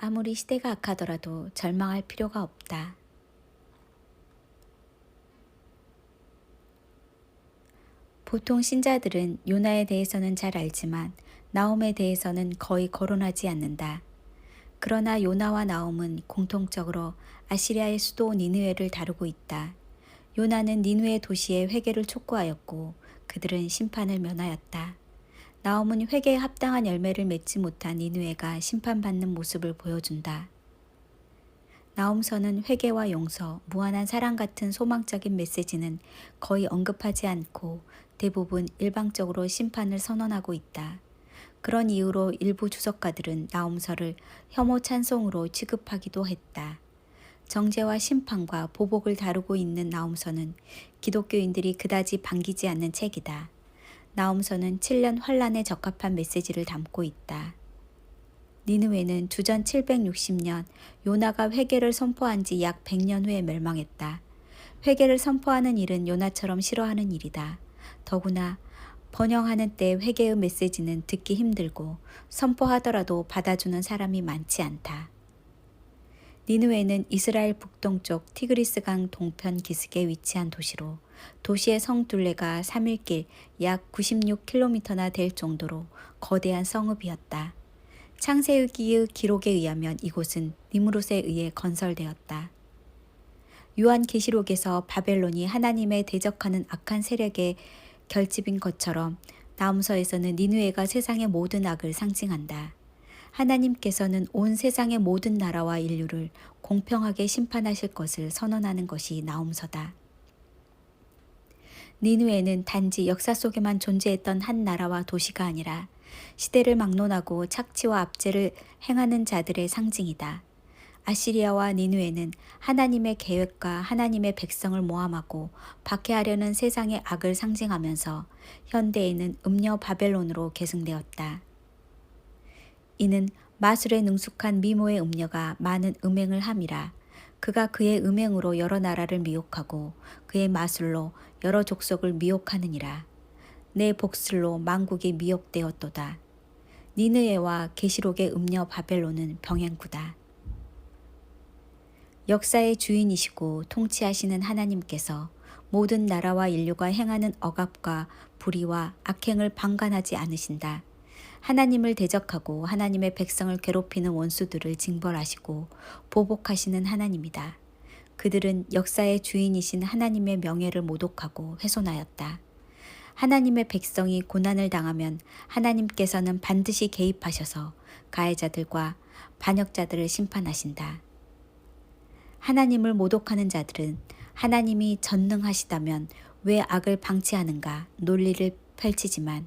아무리 시대가 악하더라도 절망할 필요가 없다. 보통 신자들은 요나에 대해서는 잘 알지만 나홈에 대해서는 거의 거론하지 않는다. 그러나 요나와 나홈은 공통적으로 아시리아의 수도 니느웨를 다루고 있다. 요나는 니느웨 도시의 회개를 촉구하였고 그들은 심판을 면하였다. 나홈은 회개에 합당한 열매를 맺지 못한 니느웨가 심판받는 모습을 보여준다. 나홈서는 회개와 용서, 무한한 사랑 같은 소망적인 메시지는 거의 언급하지 않고 대부분 일방적으로 심판을 선언하고 있다. 그런 이유로 일부 주석가들은 나홈서를 혐오 찬송으로 취급하기도 했다. 정죄와 심판과 보복을 다루고 있는 나홈서는 기독교인들이 그다지 반기지 않는 책이다. 나홈서는 7년 환란에 적합한 메시지를 담고 있다. 니느웨는 주전 760년 요나가 회개를 선포한 지 약 100년 후에 멸망했다. 회개를 선포하는 일은 요나처럼 싫어하는 일이다. 더구나 번영하는 때 회개의 메시지는 듣기 힘들고 선포하더라도 받아주는 사람이 많지 않다. 니느웨는 이스라엘 북동쪽 티그리스강 동편 기슭에 위치한 도시로 도시의 성 둘레가 3일길 약 96km나 될 정도로 거대한 성읍이었다. 창세기의 기록에 의하면 이곳은 니므롯에 의해 건설되었다. 요한계시록에서 바벨론이 하나님에 대적하는 악한 세력의 결집인 것처럼 나홈서에서는 니느웨가 세상의 모든 악을 상징한다. 하나님께서는 온 세상의 모든 나라와 인류를 공평하게 심판하실 것을 선언하는 것이 나홈서다. 니느웨는 단지 역사 속에만 존재했던 한 나라와 도시가 아니라 시대를 막론하고 착취와 압제를 행하는 자들의 상징이다. 아시리아와 니느웨는 하나님의 계획과 하나님의 백성을 모함하고 박해하려는 세상의 악을 상징하면서 현대에는 음녀 바벨론으로 계승되었다. 이는 마술에 능숙한 미모의 음녀가 많은 음행을 함이라. 그가 그의 음행으로 여러 나라를 미혹하고 그의 마술로 여러 족속을 미혹하느니라. 내 복술로 만국이 미혹되었도다. 니느웨와 계시록의 음녀 바벨론은 병행구다. 역사의 주인이시고 통치하시는 하나님께서 모든 나라와 인류가 행하는 억압과 불의와 악행을 방관하지 않으신다. 하나님을 대적하고 하나님의 백성을 괴롭히는 원수들을 징벌하시고 보복하시는 하나님이다. 그들은 역사의 주인이신 하나님의 명예를 모독하고 훼손하였다. 하나님의 백성이 고난을 당하면 하나님께서는 반드시 개입하셔서 가해자들과 반역자들을 심판하신다. 하나님을 모독하는 자들은 하나님이 전능하시다면 왜 악을 방치하는가 논리를 펼치지만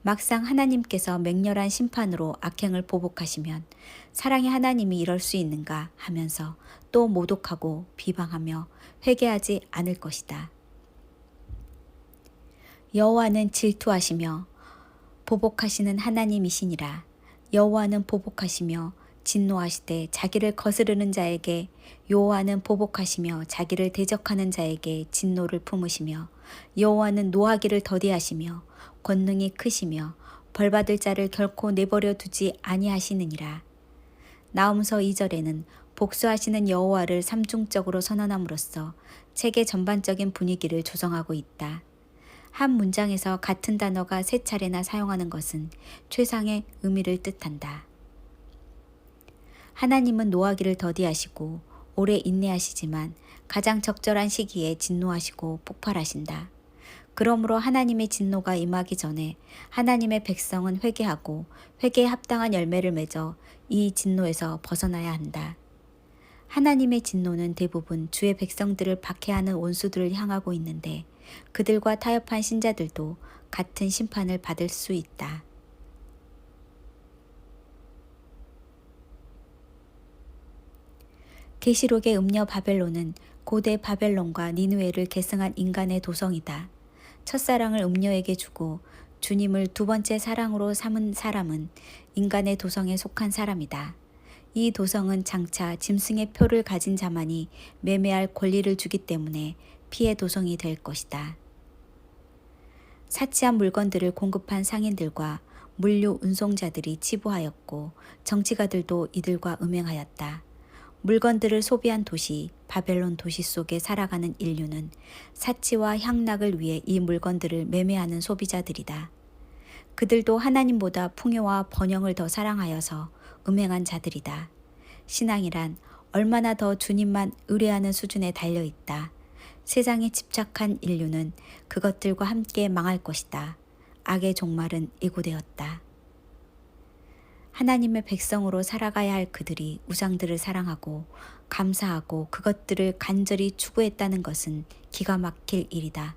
막상 하나님께서 맹렬한 심판으로 악행을 보복하시면 사랑의 하나님이 이럴 수 있는가 하면서 또 모독하고 비방하며 회개하지 않을 것이다. 여호와는 질투하시며 보복하시는 하나님이시니라. 여호와는 보복하시며 진노하시되 자기를 거스르는 자에게, 여호와는 보복하시며 자기를 대적하는 자에게 진노를 품으시며, 여호와는 노하기를 더디하시며 권능이 크시며 벌받을 자를 결코 내버려 두지 아니하시느니라. 나홈서 2절에는 복수하시는 여호와를 삼중적으로 선언함으로써 책의 전반적인 분위기를 조성하고 있다. 한 문장에서 같은 단어가 3차례나 사용하는 것은 최상의 의미를 뜻한다. 하나님은 노하기를 더디하시고 오래 인내하시지만 가장 적절한 시기에 진노하시고 폭발하신다. 그러므로 하나님의 진노가 임하기 전에 하나님의 백성은 회개하고 회개에 합당한 열매를 맺어 이 진노에서 벗어나야 한다. 하나님의 진노는 대부분 주의 백성들을 박해하는 원수들을 향하고 있는데 그들과 타협한 신자들도 같은 심판을 받을 수 있다. 계시록의 음녀 바벨론은 고대 바벨론과 니느웨를 계승한 인간의 도성이다. 첫사랑을 음녀에게 주고 주님을 두 번째 사랑으로 삼은 사람은 인간의 도성에 속한 사람이다. 이 도성은 장차 짐승의 표를 가진 자만이 매매할 권리를 주기 때문에 피해 도성이 될 것이다. 사치한 물건들을 공급한 상인들과 물류 운송자들이 치부하였고 정치가들도 이들과 음행하였다. 물건들을 소비한 도시, 바벨론 도시 속에 살아가는 인류는 사치와 향락을 위해 이 물건들을 매매하는 소비자들이다. 그들도 하나님보다 풍요와 번영을 더 사랑하여서 음행한 자들이다. 신앙이란 얼마나 더 주님만 의뢰하는 수준에 달려있다. 세상에 집착한 인류는 그것들과 함께 망할 것이다. 악의 종말은 예고되었다. 하나님의 백성으로 살아가야 할 그들이 우상들을 사랑하고 감사하고 그것들을 간절히 추구했다는 것은 기가 막힐 일이다.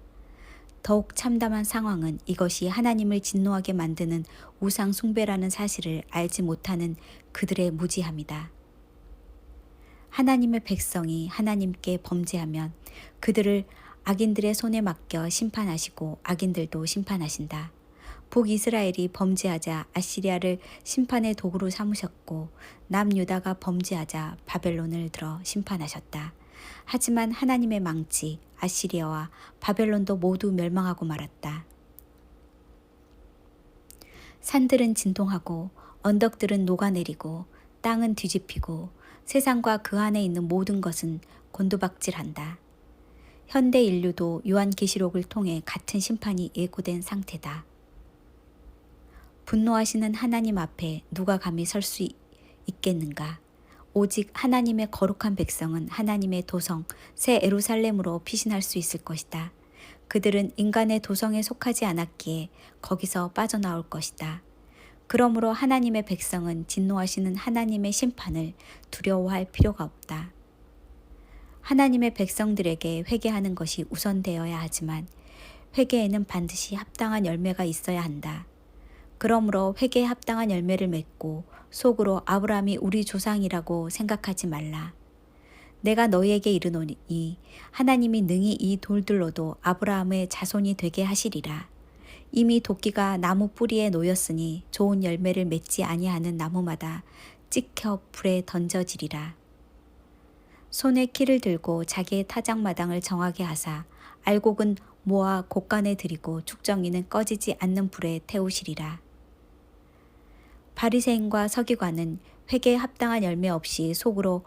더욱 참담한 상황은 이것이 하나님을 진노하게 만드는 우상 숭배라는 사실을 알지 못하는 그들의 무지함이다. 하나님의 백성이 하나님께 범죄하면 그들을 악인들의 손에 맡겨 심판하시고 악인들도 심판하신다. 북이스라엘이 범죄하자 아시리아를 심판의 도구로 삼으셨고 남유다가 범죄하자 바벨론을 들어 심판하셨다. 하지만 하나님의 망치 아시리아와 바벨론도 모두 멸망하고 말았다. 산들은 진동하고 언덕들은 녹아내리고 땅은 뒤집히고 세상과 그 안에 있는 모든 것은 곤두박질한다. 현대 인류도 요한계시록을 통해 같은 심판이 예고된 상태다. 분노하시는 하나님 앞에 누가 감히 설 수 있겠는가? 오직 하나님의 거룩한 백성은 하나님의 도성 새 예루살렘으로 피신할 수 있을 것이다. 그들은 인간의 도성에 속하지 않았기에 거기서 빠져나올 것이다. 그러므로 하나님의 백성은 진노하시는 하나님의 심판을 두려워할 필요가 없다. 하나님의 백성들에게 회개하는 것이 우선되어야 하지만 회개에는 반드시 합당한 열매가 있어야 한다. 그러므로 회개에 합당한 열매를 맺고 속으로 아브라함이 우리 조상이라고 생각하지 말라. 내가 너희에게 이르노니 하나님이 능히 이 돌들로도 아브라함의 자손이 되게 하시리라. 이미 도끼가 나무 뿌리에 놓였으니 좋은 열매를 맺지 아니하는 나무마다 찍혀 불에 던져지리라. 손에 키를 들고 자기의 타작마당을 정하게 하사 알곡은 모아 곡간에 들이고 축정이는 꺼지지 않는 불에 태우시리라. 바리새인과 서기관은 회개에 합당한 열매 없이 속으로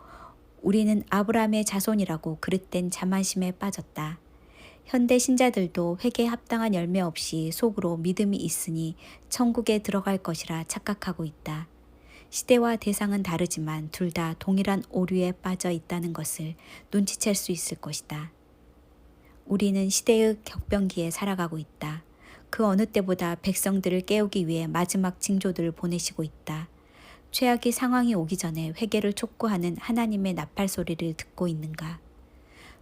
우리는 아브라함의 자손이라고 그릇된 자만심에 빠졌다. 현대 신자들도 회개에 합당한 열매 없이 속으로 믿음이 있으니 천국에 들어갈 것이라 착각하고 있다. 시대와 대상은 다르지만 둘 다 동일한 오류에 빠져 있다는 것을 눈치챌 수 있을 것이다. 우리는 시대의 격변기에 살아가고 있다. 그 어느 때보다 백성들을 깨우기 위해 마지막 징조들을 보내시고 있다. 최악의 상황이 오기 전에 회개를 촉구하는 하나님의 나팔 소리를 듣고 있는가?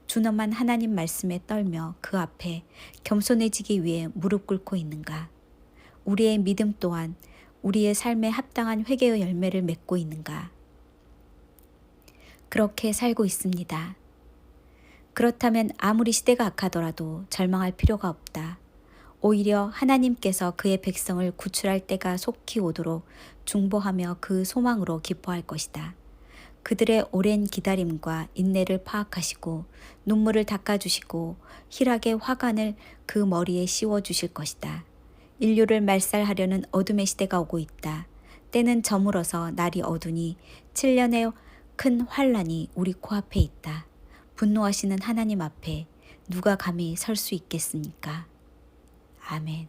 준엄한 하나님 말씀에 떨며 그 앞에 겸손해지기 위해 무릎 꿇고 있는가? 우리의 믿음 또한 우리의 삶에 합당한 회개의 열매를 맺고 있는가? 그렇게 살고 있습니다. 그렇다면 아무리 시대가 악하더라도 절망할 필요가 없다. 오히려 하나님께서 그의 백성을 구출할 때가 속히 오도록 중보하며 그 소망으로 기뻐할 것이다. 그들의 오랜 기다림과 인내를 파악하시고 눈물을 닦아주시고 희락의 화관을 그 머리에 씌워주실 것이다. 인류를 말살하려는 어둠의 시대가 오고 있다. 때는 저물어서 날이 어두니 7년의 큰 환란이 우리 코앞에 있다. 분노하시는 하나님 앞에 누가 감히 설 수 있겠습니까? 아멘.